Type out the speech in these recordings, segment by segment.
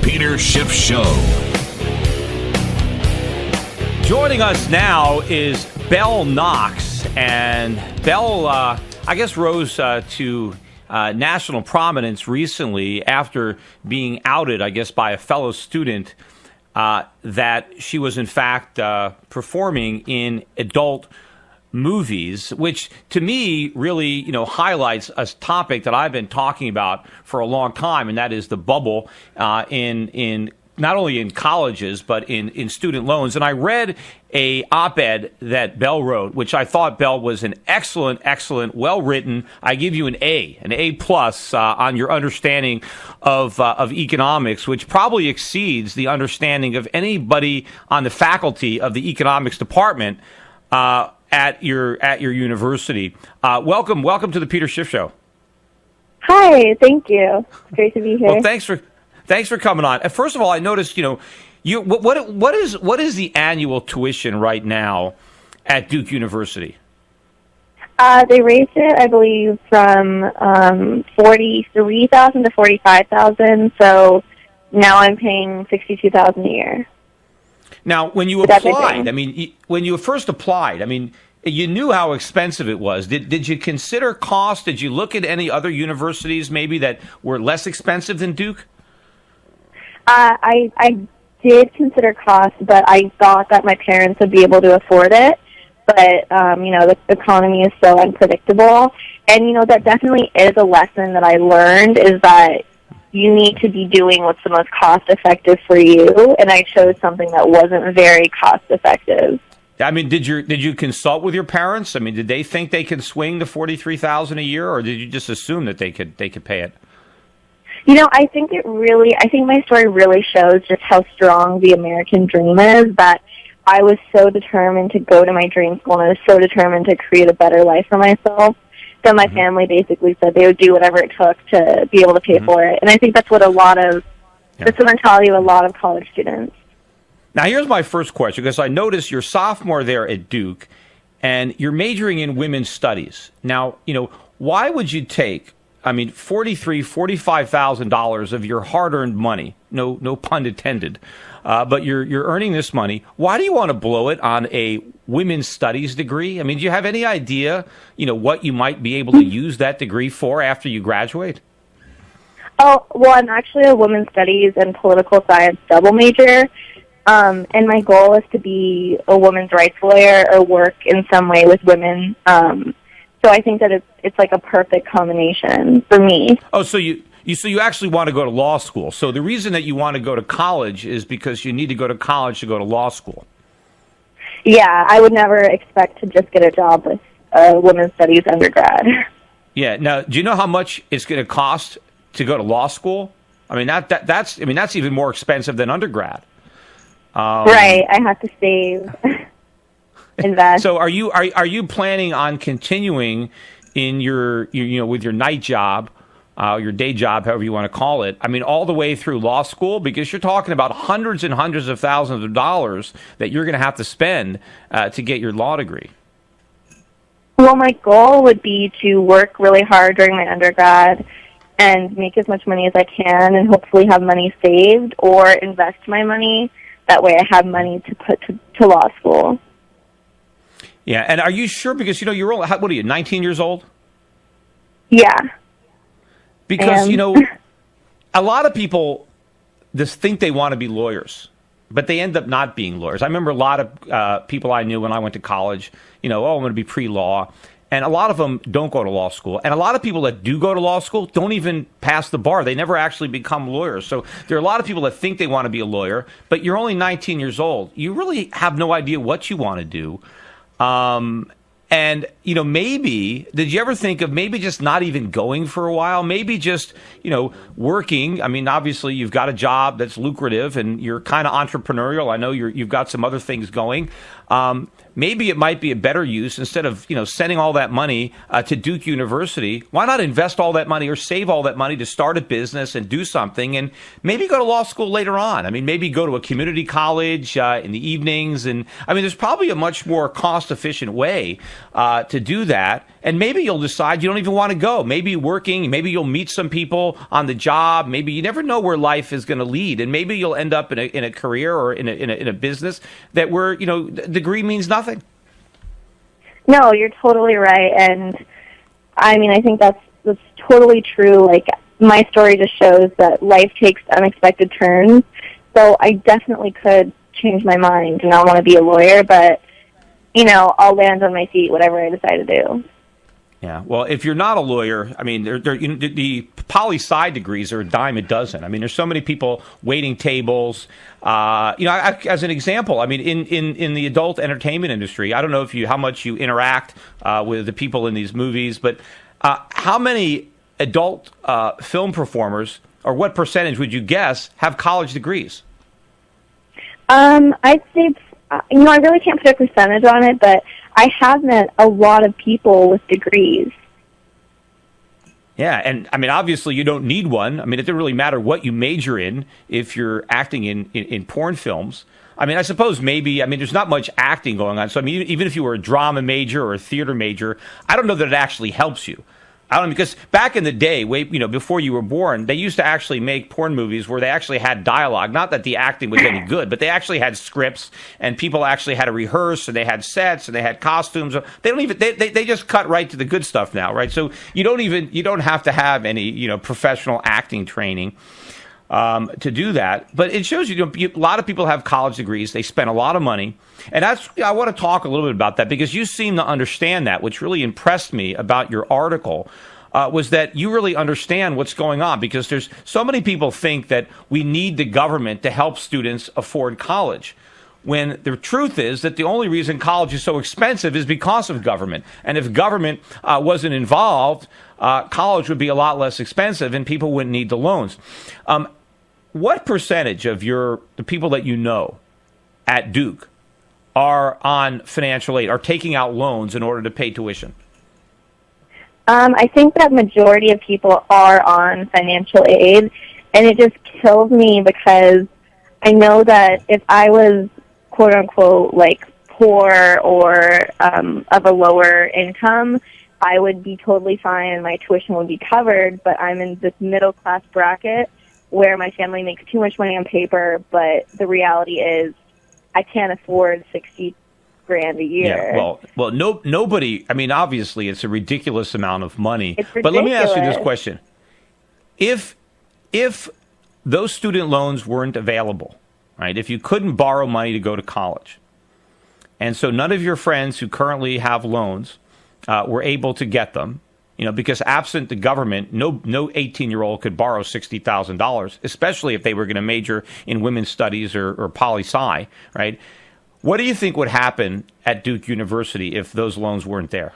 Peter Schiff Show. Joining us now is Belle Knox, and Belle, I guess, rose to national prominence recently after being outed, I guess, by a fellow student that she was in fact performing in adult movies, which to me really, highlights a topic that I've been talking about for a long time, and that is the bubble in not only in colleges, but in student loans. And I read a op-ed that Belle wrote, which I thought, Belle, was an excellent, well-written. I give you an A plus on your understanding of economics, which probably exceeds the understanding of anybody on the faculty of the economics department at your university. Welcome to the Peter Schiff Show. Hi, thank you. It's great to be here. Well, Thanks for coming on. First of all, I noticed, what is the annual tuition right now at Duke University? They raised it, I believe, from $43,000 to $45,000. So now I'm paying $62,000 a year. Now, when you applied, when you first applied, you knew how expensive it was. Did you consider cost? Did you look at any other universities maybe that were less expensive than Duke? I did consider cost, but I thought that my parents would be able to afford it. But, the economy is so unpredictable. And, that definitely is a lesson that I learned, is that you need to be doing what's the most cost-effective for you. And I chose something that wasn't very cost-effective. Did you consult with your parents? Did they think they could swing the $43,000 a year, or did you just assume that they could pay it? I think my story really shows just how strong the American dream is, that I was so determined to go to my dream school, and I was so determined to create a better life for myself, that my family basically said they would do whatever it took to be able to pay for it. And I think that's what that's the mentality of a lot of college students. Now, here's my first question, because I noticed you're sophomore there at Duke, and you're majoring in women's studies. Now, why would you take $45,000 of your hard-earned money, no pun intended, but you're earning this money. Why do you want to blow it on a women's studies degree? Do you have any idea, what you might be able to use that degree for after you graduate? Oh, well, I'm actually a women's studies and political science double major, and my goal is to be a women's rights lawyer or work in some way with women. So I think that it's like a perfect combination for me. Oh, so you actually want to go to law school. So the reason that you want to go to college is because you need to go to college to go to law school. Yeah, I would never expect to just get a job with a women's studies undergrad. Yeah. Now, do you know how much it's going to cost to go to law school? That's even more expensive than undergrad. Right. I have to save. Invest. So are you planning on continuing in your with your night job, your day job, however you want to call it? All the way through law school, because you're talking about hundreds and hundreds of thousands of dollars that you're going to have to spend to get your law degree. Well, my goal would be to work really hard during my undergrad and make as much money as I can, and hopefully have money saved or invest my money. That way, I have money to put to law school. Yeah, and are you sure? Because, you're only, what are you, 19 years old? Yeah. Because, a lot of people just think they want to be lawyers, but they end up not being lawyers. I remember a lot of people I knew when I went to college, I'm going to be pre-law. And a lot of them don't go to law school. And a lot of people that do go to law school don't even pass the bar. They never actually become lawyers. So there are a lot of people that think they want to be a lawyer, but you're only 19 years old. You really have no idea what you want to do. And, maybe, did you ever think of maybe just not even going for a while? Maybe just, working. Obviously you've got a job that's lucrative and you're kind of entrepreneurial. I know you've got some other things going. maybe it might be a better use instead of, sending all that money to Duke University. Why not invest all that money or save all that money to start a business and do something and maybe go to law school later on? I mean, maybe go to a community college in the evenings. And I mean, there's probably a much more cost efficient way to do that. And maybe you'll decide you don't even want to go. Maybe working, maybe you'll meet some people on the job. Maybe you never know where life is going to lead. And maybe you'll end up in a career or in a business that where, degree means nothing. No, you're totally right. And I mean, I think that's totally true. Like, my story just shows that life takes unexpected turns. So I definitely could change my mind and not want to be a lawyer, but, I'll land on my feet, whatever I decide to do. Yeah, well, if you're not a lawyer, I mean, the poli-sci degrees are a dime a dozen. I mean, there's so many people waiting tables. As an example, I mean, in the adult entertainment industry, I don't know how much you interact with the people in these movies, but how many adult film performers, or what percentage would you guess, have college degrees? I'd say, I really can't put a percentage on it, but I have met a lot of people with degrees. Yeah, and I mean, obviously you don't need one. I mean, it doesn't really matter what you major in if you're acting in porn films. I mean, I suppose maybe, there's not much acting going on. So, I mean, even if you were a drama major or a theater major, I don't know that it actually helps you. I don't know, because back in the day, before you were born, they used to actually make porn movies where they actually had dialogue. Not that the acting was any good, but they actually had scripts, and people actually had to rehearse, and they had sets, and they had costumes. They just cut right to the good stuff now, right? So you don't have to have any professional acting training to do that. But it shows a lot of people have college degrees. They spend a lot of money. And I want to talk a little bit about that, because you seem to understand that. Which really impressed me about your article was that you really understand what's going on, because there's so many people think that we need the government to help students afford college, when the truth is that the only reason college is so expensive is because of government. And if government wasn't involved, college would be a lot less expensive and people wouldn't need the loans. What percentage of the people that you know at Duke are on financial aid, are taking out loans in order to pay tuition? I think that majority of people are on financial aid, and it just kills me because I know that if I was, quote unquote, like poor or of a lower income, I would be totally fine and my tuition would be covered, but I'm in this middle class bracket where my family makes too much money on paper, but the reality is I can't afford $60,000 a year. Yeah, well, nobody. I mean, obviously, it's a ridiculous amount of money. It's ridiculous. But let me ask you this question: if those student loans weren't available, right? If you couldn't borrow money to go to college, and so none of your friends who currently have loans were able to get them, because absent the government, no 18-year-old could borrow $60,000, especially if they were going to major in women's studies or poli-sci, right? What do you think would happen at Duke University if those loans weren't there?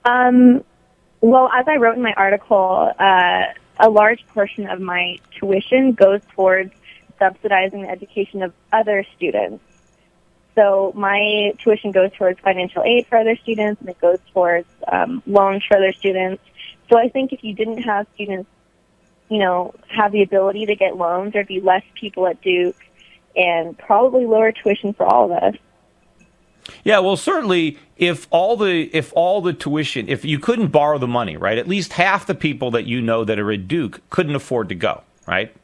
Well, as I wrote in my article, a large portion of my tuition goes towards subsidizing the education of other students. So my tuition goes towards financial aid for other students, and it goes towards loans for other students. So I think if you didn't have students, have the ability to get loans, there'd be less people at Duke and probably lower tuition for all of us. Yeah, well, certainly if all the tuition, if you couldn't borrow the money, right, at least half the people that that are at Duke couldn't afford to go, right?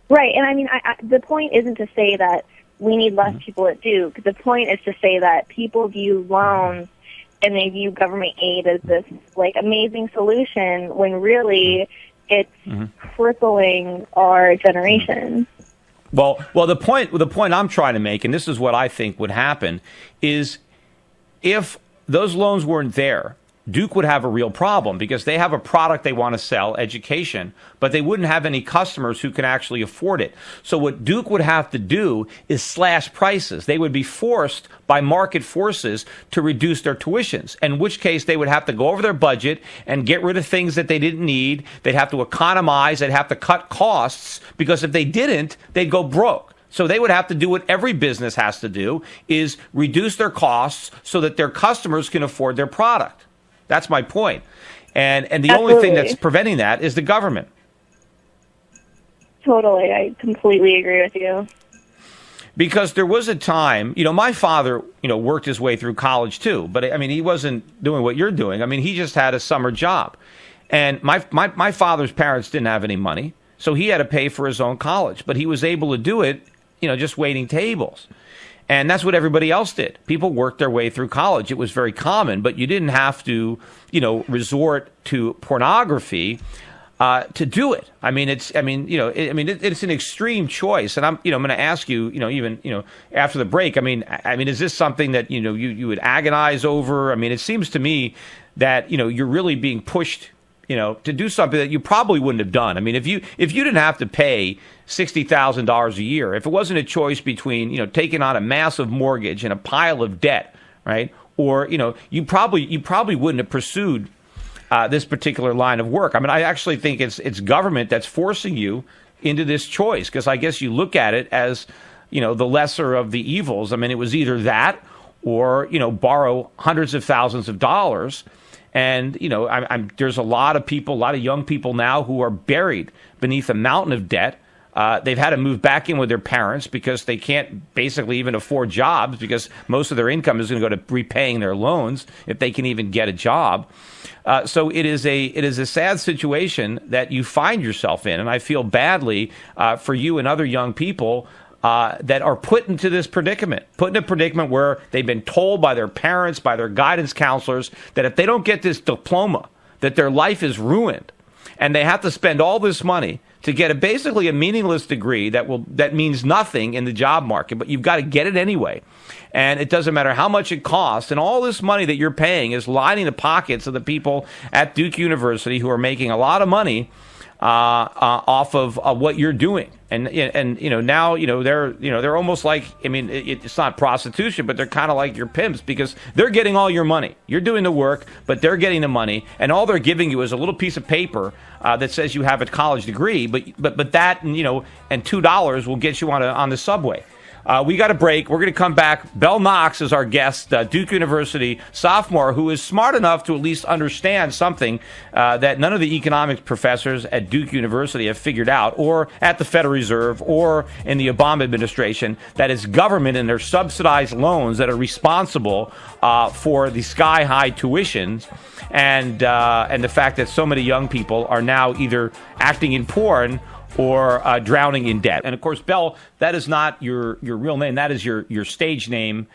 Right, and I mean, the point isn't to say that we need less people at Duke. The point is to say that people view loans and they view government aid as this amazing solution when really it's crippling our generation. Well, the point I'm trying to make, and this is what I think would happen, is if those loans weren't there, Duke would have a real problem because they have a product they want to sell, education, but they wouldn't have any customers who can actually afford it. So what Duke would have to do is slash prices. They would be forced by market forces to reduce their tuitions, in which case they would have to go over their budget and get rid of things that they didn't need. They'd have to economize. They'd have to cut costs because if they didn't, they'd go broke. So they would have to do what every business has to do, is reduce their costs so that their customers can afford their product. That's my point. And the Absolutely. only thing that's preventing that is the government. Totally. I completely agree with you. Because there was a time, my father, worked his way through college too. But I mean, he wasn't doing what you're doing. I mean, he just had a summer job. And my father's parents didn't have any money, so he had to pay for his own college. But he was able to do it, just waiting tables. And that's what everybody else did. People worked their way through college. It was very common, but you didn't have to, resort to pornography to do it. I mean, it's an extreme choice. And I'm going to ask you, even after the break. I mean, is this something that you would agonize over? I mean, it seems to me that you're really being pushed, to do something that you probably wouldn't have done. I mean, if you didn't have to pay $60,000 a year, if it wasn't a choice between taking on a massive mortgage and a pile of debt, right, or you probably wouldn't have pursued this particular line of work. I mean, I actually think it's government that's forcing you into this choice, because I guess you look at it as, the lesser of the evils. I mean, it was either that or, borrow hundreds of thousands of dollars. And, there's a lot of people, a lot of young people now who are buried beneath a mountain of debt. They've had to move back in with their parents because they can't basically even afford jobs, because most of their income is going to go to repaying their loans if they can even get a job. So it is a sad situation that you find yourself in, and I feel badly for you and other young people that are put into this predicament, put in a predicament where they've been told by their parents, by their guidance counselors, that if they don't get this diploma, that their life is ruined, and they have to spend all this money to get basically a meaningless degree that means nothing in the job market, but you've got to get it anyway. And it doesn't matter how much it costs, and all this money that you're paying is lining the pockets of the people at Duke University who are making a lot of money off of what you're doing. And now they're almost like, I mean, it's not prostitution, but they're kind of like your pimps, because they're getting all your money. You're doing the work, but they're getting the money, and all they're giving you is a little piece of paper that says you have a college degree, but that and $2 will get you on the subway. We got a break. We're going to come back. Belle Knox is our guest, Duke University sophomore, who is smart enough to at least understand something that none of the economics professors at Duke University have figured out, or at the Federal Reserve, or in the Obama administration, that it's government and their subsidized loans that are responsible for the sky-high tuitions and the fact that so many young people are now either acting in porn or drowning in debt. And of course, Belle, that is not your real name. That is your stage name,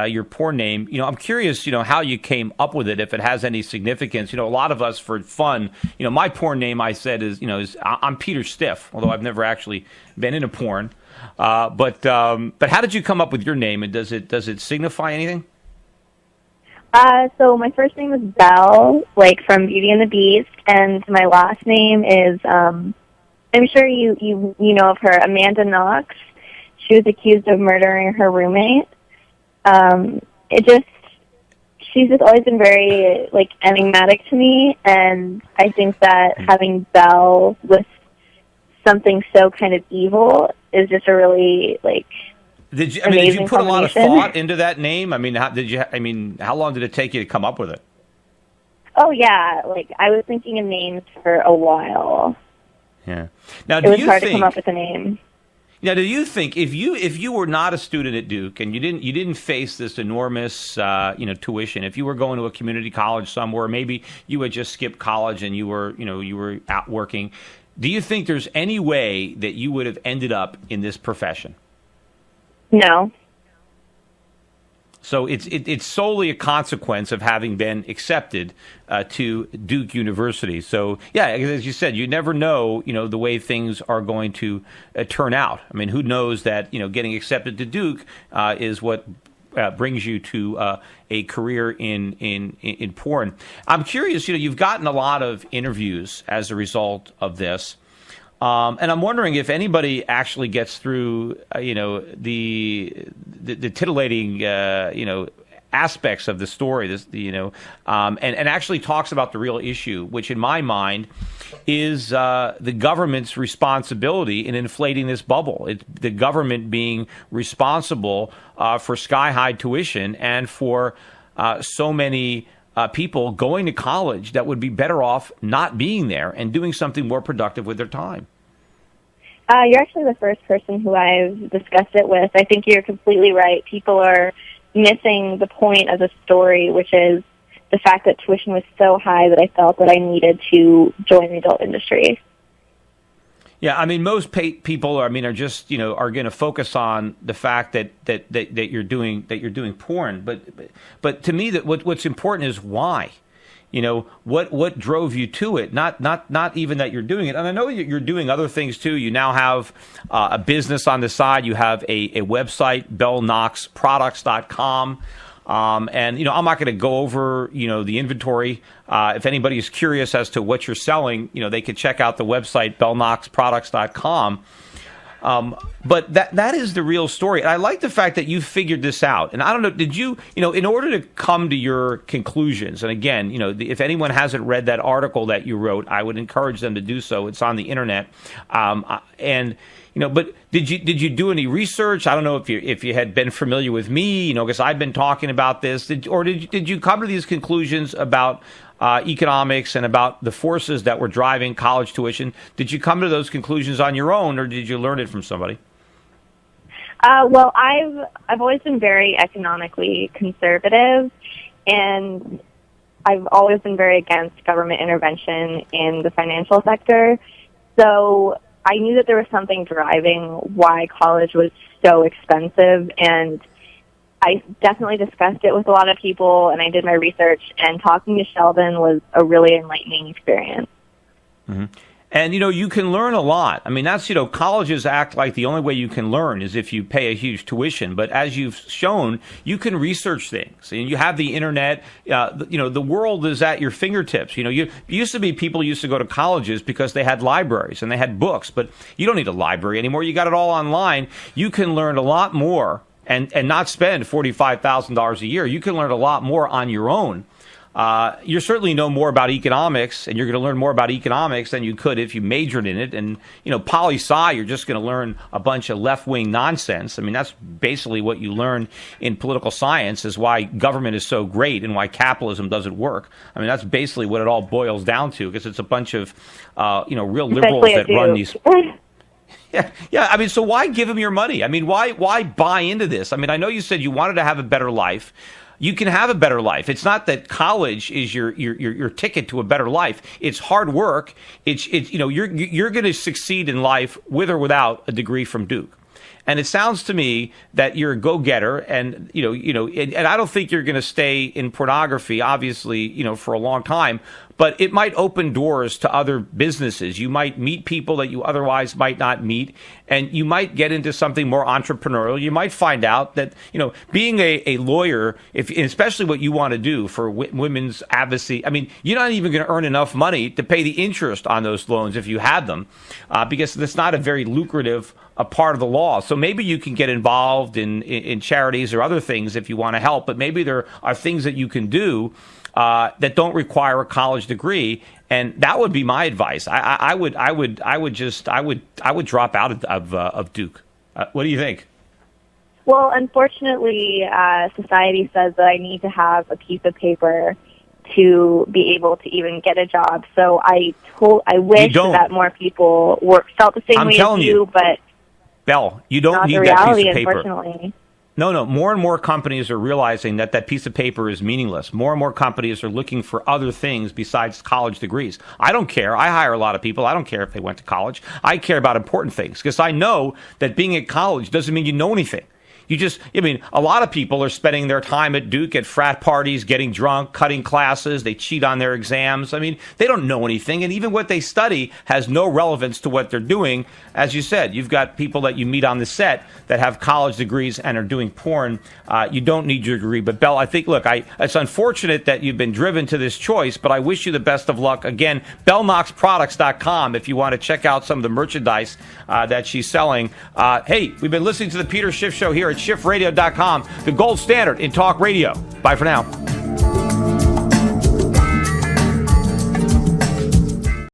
your porn name. I'm curious, how you came up with it, if it has any significance. A lot of us, for fun, my porn name, I said, is I'm Peter Stiff, although I've never actually been in a porn. But how did you come up with your name, and does it signify anything? So my first name is Belle, like from Beauty and the Beast, and my last name is I'm sure you know of her, Amanda Knox. She was accused of murdering her roommate. She's just always been very, enigmatic to me, and I think that having Belle with something so kind of evil is just a really, Did you put a lot of thought into that name? I mean, how long did it take you to come up with it? Oh, yeah. I was thinking of names for a while. Yeah. Now, it was hard to come up with a name. Now, do you think if you were not a student at Duke and you didn't face this enormous tuition, if you were going to a community college somewhere, maybe you had just skipped college and you were out working, do you think there's any way that you would have ended up in this profession? No. So it's solely a consequence of having been accepted to Duke University. So yeah, as you said, you never know, the way things are going to turn out. I mean, who knows that getting accepted to Duke is what brings you to a career in porn. I'm curious. You've gotten a lot of interviews as a result of this. And I'm wondering if anybody actually gets through, the titillating, aspects of the story. And actually talks about the real issue, which in my mind is the government's responsibility in inflating this bubble. It's the government being responsible for sky-high tuition and for so many people going to college that would be better off not being there and doing something more productive with their time. You're actually the first person who I've discussed it with. I think you're completely right. People are missing the point of the story, which is the fact that tuition was so high that I felt that I needed to join the adult industry. Yeah, I mean, most people are going to focus on the fact that you're doing porn, but to me, that what's important is why. What drove you to it? Not even that you're doing it. And I know you're doing other things too. You now have a business on the side. You have a website, BelleKnoxProducts.com. And I'm not going to go over, the inventory. If anybody is curious as to what you're selling, they could check out the website, BelleKnoxProducts.com. But that is the real story. And I like the fact that you figured this out. And I don't know, did you, in order to come to your conclusions, and again, if anyone hasn't read that article that you wrote, I would encourage them to do so. It's on the internet. But did you do any research? I don't know if you had been familiar with me, because I've been talking about this. Did you come to these conclusions about economics and about the forces that were driving college tuition? Did you come to those conclusions on your own, or did you learn it from somebody? Well, I've always been very economically conservative, and I've always been very against government intervention in the financial sector. So I knew that there was something driving why college was so expensive, and I definitely discussed it with a lot of people, and I did my research, and talking to Sheldon was a really enlightening experience. Mm-hmm. And, you can learn a lot. I mean, that's, colleges act like the only way you can learn is if you pay a huge tuition. But as you've shown, you can research things. And you have the internet. The world is at your fingertips. People used to go to colleges because they had libraries and they had books. But you don't need a library anymore. You got it all online. You can learn a lot more and not spend $45,000 a year. You can learn a lot more on your own. You certainly know more about economics, and you're going to learn more about economics than you could if you majored in it. And, poli-sci, you're just going to learn a bunch of left-wing nonsense. I mean, that's basically what you learn in political science, is why government is so great and why capitalism doesn't work. I mean, that's basically what it all boils down to, because it's a bunch of, real liberals that run these. Yeah. I mean, so why give them your money? I mean, why buy into this? I mean, I know you said you wanted to have a better life. You can have a better life. It's not that college is your ticket to a better life. It's hard work. It's you're going to succeed in life with or without a degree from Duke. And it sounds to me that you're a go-getter, and and I don't think you're going to stay in pornography, obviously, for a long time. But it might open doors to other businesses. You might meet people that you otherwise might not meet, and you might get into something more entrepreneurial. You might find out that, being a lawyer, especially what you want to do for women's advocacy, I mean, you're not even going to earn enough money to pay the interest on those loans if you had them, because that's not a very lucrative part of the law. So maybe you can get involved in charities or other things if you want to help, but maybe there are things that you can do that don't require a college degree, and that would be my advice. I would drop out of Duke. What do you think? Well, unfortunately, society says that I need to have a piece of paper to be able to even get a job. So I wish that more people felt the same way as you, but Belle, you don't need that piece of paper. Unfortunately. No. More and more companies are realizing that piece of paper is meaningless. More and more companies are looking for other things besides college degrees. I don't care. I hire a lot of people. I don't care if they went to college. I care about important things, because I know that being at college doesn't mean you know anything. A lot of people are spending their time at Duke at frat parties, getting drunk, cutting classes. They cheat on their exams. I mean, they don't know anything. And even what they study has no relevance to what they're doing. As you said, you've got people that you meet on the set that have college degrees and are doing porn. You don't need your degree. But, Belle, I think, it's unfortunate that you've been driven to this choice, but I wish you the best of luck. Again, BelleKnoxProducts.com if you want to check out some of the merchandise that she's selling. Hey, we've been listening to the Peter Schiff Show here at schiffradio.com, the gold standard in talk radio. Bye for now.